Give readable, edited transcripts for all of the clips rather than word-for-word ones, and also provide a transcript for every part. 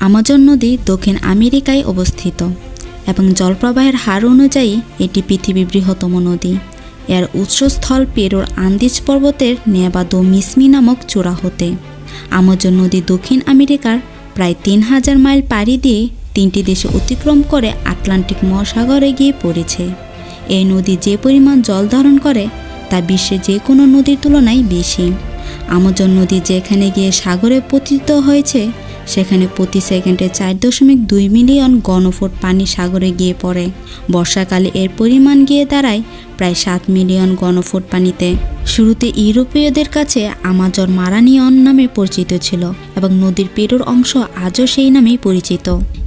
Amazon নদী দক্ষিণ আমেরিকায় অবস্থিত এবং জলপ্রবাহের হার অনুযায়ী এটি পৃথিবীর বৃহত্তম নদী। এর উৎসস্থল পেরুর আন্দিজ পর্বতের নেভাদো মিসমি নামক চূড়া হতে। আমাজন নদী দক্ষিণ আমেরিকার প্রায় 3000 মাইল পাড়ি দিয়ে 3টি দেশে অতিক্রম করে আটলান্টিক মহাসাগরে গিয়ে পড়েছে। এই নদী যে পরিমাণ জল ধারণ করে তা বিশ্বের যে কোনো নদীর তুলনায় বেশি। আমাজন নদী যেখানে গিয়ে সাগরে পতিত হয়েছে সেখানে প্রতি সেকেন্ডে 4.2 মিলিয়ন ঘনফুট পানি সাগরে গিয়ে পড়ে। বর্ষাকালে এর পরিমাণ গিয়ে দাঁড়ায় প্রায় 7 মিলিয়ন ঘনফুট পানিতে। শুরুতে ইউরোপীয়দের কাছে আমাজন মারানিয়ন নামে পরিচিত ছিল এবং নদীর পেরুর অংশ আজও সেই নামেই পরিচিত।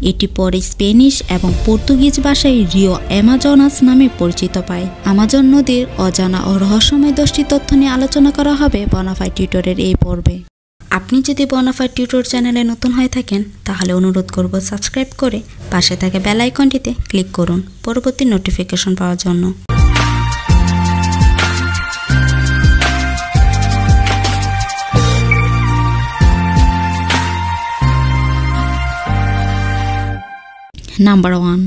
এটি পরে স্পেনিশ এবং পর্তুগিজ ভাষায় রিও অ্যামাজনাস নামে পরিচিত পায়। আমাজন নদীর অজানা ও রহস্যময় 10টি তথ্য নিয়ে আলোচনা করা হবে বনাফাইড টিউটরের এই পর্বে। আপনি যদি বনাফাইড টিউটর চ্যানেলে নতুন হয়ে থাকেন তাহলে অনুরোধ করব সাবস্ক্রাইব করে পাশে থাকা বেল আইকনটিতে ক্লিক করুন পরবর্তী নোটিফিকেশন পাওয়ার জন্য। নাম্বার 1,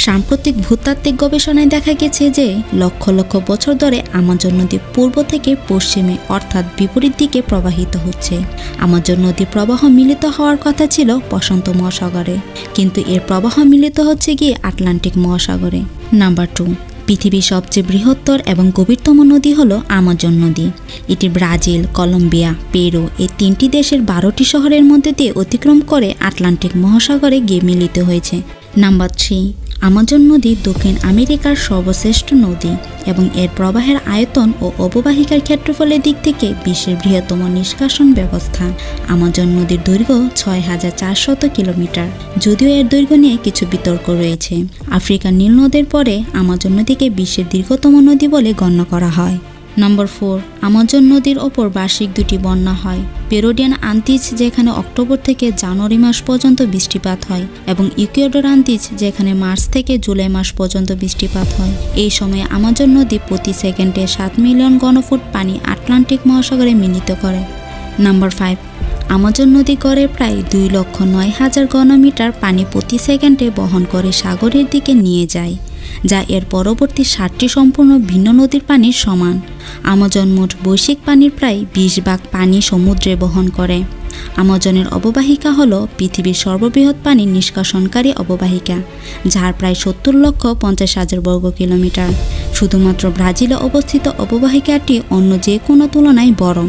সাম্প্রতিক ভূতাত্ত্বিক গবেষণায় দেখা গেছে যে লক্ষ লক্ষ বছর ধরে আমাজন নদী পূর্ব থেকে পশ্চিমে অর্থাৎ বিপরীত দিকে প্রবাহিত হচ্ছে। আমাজন নদীর প্রবাহ মিলিত হওয়ার কথা ছিল প্রশান্ত মহাসাগরে, কিন্তু এর প্রবাহ মিলিত হচ্ছে গিয়ে আটলান্টিক মহাসাগরে। নাম্বার 2, পৃথিবীর সবচেয়ে বৃহত্তর এবং গভীরতম নদী হলো আমাজন নদী। এটি ব্রাজিল, কলম্বিয়া, পেরু এই 3টি দেশের 12টি শহরের মধ্যে দিয়ে অতিক্রম করে আটলান্টিক মহাসাগরে গিয়ে মিলিত হয়েছে। নাম্বার 3, আমাজন নদী দক্ষিণ আমেরিকার সর্বশ্রেষ্ঠ নদী এবং এর প্রবাহের আয়তন ও অববাহিকার ক্ষেত্রফলের দিক থেকে বিশ্বের বৃহত্তম নিষ্কাশন ব্যবস্থা। আমাজন নদীর দৈর্ঘ্য 6400 কিলোমিটার, যদিও এর দৈর্ঘ্য নিয়ে কিছু বিতর্ক রয়েছে। আফ্রিকার নীল নদের পরে আমাজন নদীকে বিশ্বের দীর্ঘতম নদী বলে গণ্য করা হয়। নাম্বার 4, আমাজন নদীর ওপর বার্ষিক 2টি বন্যা হয়। পেরুডিয়ান আন্তিজ যেখানে অক্টোবর থেকে জানুয়ারি মাস পর্যন্ত বৃষ্টিপাত হয় এবং ইকুয়েডর আন্তিজ যেখানে মার্চ থেকে জুলাই মাস পর্যন্ত বৃষ্টিপাত হয়। এই সময়ে আমাজন নদী প্রতি সেকেন্ডে 7 মিলিয়ন ঘনফুট পানি আটলান্টিক মহাসাগরে মিলিত করে। নাম্বার 5, আমাজন নদী গড়ে প্রায় 2,09,000 ঘনমিটার পানি প্রতি সেকেন্ডে বহন করে সাগরের দিকে নিয়ে যায়, যা এর পরবর্তী 7টি সম্পূর্ণ ভিন্ন নদীর পানির সমান। আমাজন মোট বৈশ্বিক পানির প্রায় 20 ভাগ পানি সমুদ্রে বহন করে। আমাজনের অববাহিকা হল পৃথিবীর সর্ববৃহৎ পানি নিষ্কাশনকারী অববাহিকা, যার প্রায় 70,50,000 বর্গ কিলোমিটার। শুধুমাত্র ব্রাজিলে অবস্থিত অববাহিকাটি অন্য যে কোনো তুলনায় বড়।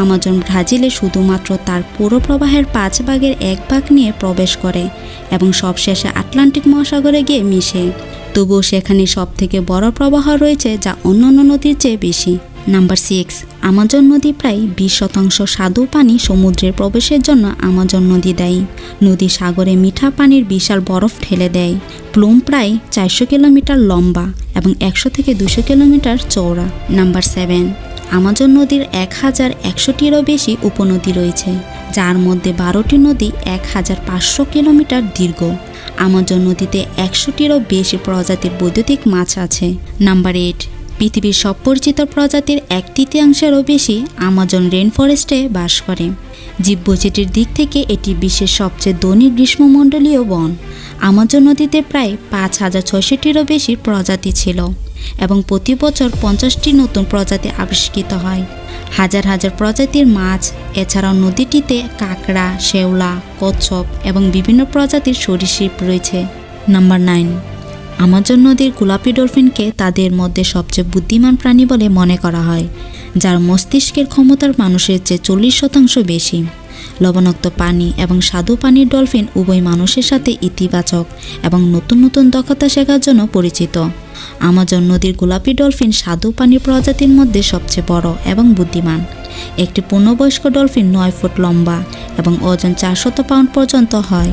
আমাজন ব্রাজিলে শুধুমাত্র তার পুরো প্রবাহের 5 ভাগের 1 ভাগ নিয়ে প্রবেশ করে এবং সবশেষে আটলান্টিক মহাসাগরে গিয়ে মিশে। তবুও সেখানে সবথেকে বড় প্রবাহ রয়েছে যা অন্যান্য নদীর চেয়ে বেশি। নাম্বার 6, আমাজন নদী প্রায় 20% স্বাদু পানি সমুদ্রের প্রবেশের জন্য আমাজন নদী দেয়। নদী সাগরে মিঠা পানির বিশাল বরফ ঠেলে দেয়। প্লুম প্রায় 400 কিলোমিটার লম্বা এবং 100 থেকে 200 কিলোমিটার চওড়া। নাম্বার 7, আমাজন নদীর 1100-টিরও বেশি উপনদী রয়েছে, যার মধ্যে 12টি নদী 1500 কিলোমিটার দীর্ঘ। আমাজন নদীতে 100টিরও বেশি প্রজাতির বৈদ্যুতিক মাছ আছে। নাম্বার 8, পৃথিবীর সব পরিচিত প্রজাতির 1/3-এরও বেশি আমাজন রেইন ফরেস্টে বাস করে। জীববৈচিত্র্যের দিক থেকে এটি বিশ্বের সবচেয়ে ধনী গ্রীষ্মমণ্ডলীয় বন। আমাজন নদীতে প্রায় 5600-টিরও বেশি প্রজাতি ছিল এবং প্রতি বছর 50টি নতুন প্রজাতি আবিষ্কৃত হয়। হাজার হাজার প্রজাতির মাছ, এছাড়াও নদীটিতে কাঁকড়া, শেওলা, কচ্ছপ এবং বিভিন্ন প্রজাতির সরীসৃপ রয়েছে। নাম্বার 9, আমাজন নদীর গোলাপি ডলফিনকে তাদের মধ্যে সবচেয়ে বুদ্ধিমান প্রাণী বলে মনে করা হয়, যার মস্তিষ্কের ক্ষমতার মানুষের চেয়ে 40% বেশি। লবণাক্ত পানি এবং স্বাদু পানির ডলফিন উভয় মানুষের সাথে ইতিবাচক এবং নতুন নতুন দক্ষতা শেখার জন্য পরিচিত। আমাজন নদীর গোলাপি ডলফিন স্বাদু পানির প্রজাতির মধ্যে সবচেয়ে বড় এবং বুদ্ধিমান। একটি পূর্ণবয়স্ক ডলফিন 9 ফুট লম্বা এবং ওজন 400 পাউন্ড পর্যন্ত হয়।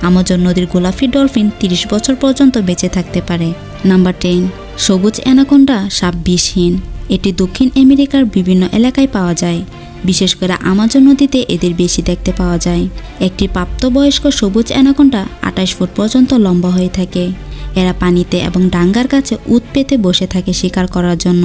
আমাজন নদীর গোলাপি ডলফিন 30 বছর পর্যন্ত বেঁচে থাকতে পারে। নাম্বার 10, সবুজ অ্যানাকোন্ডা সাপ বিষহীন। এটি দক্ষিণ আমেরিকার বিভিন্ন এলাকায় পাওয়া যায়, বিশেষ করে আমাজন নদীতে এদের বেশি দেখতে পাওয়া যায়। একটি প্রাপ্তবয়স্ক সবুজ অ্যানাকোন্ডা 28 ফুট পর্যন্ত লম্বা হয়ে থাকে। এরা পানিতে এবং ডাঙ্গার কাছে উত পেতে বসে থাকে শিকার করার জন্য।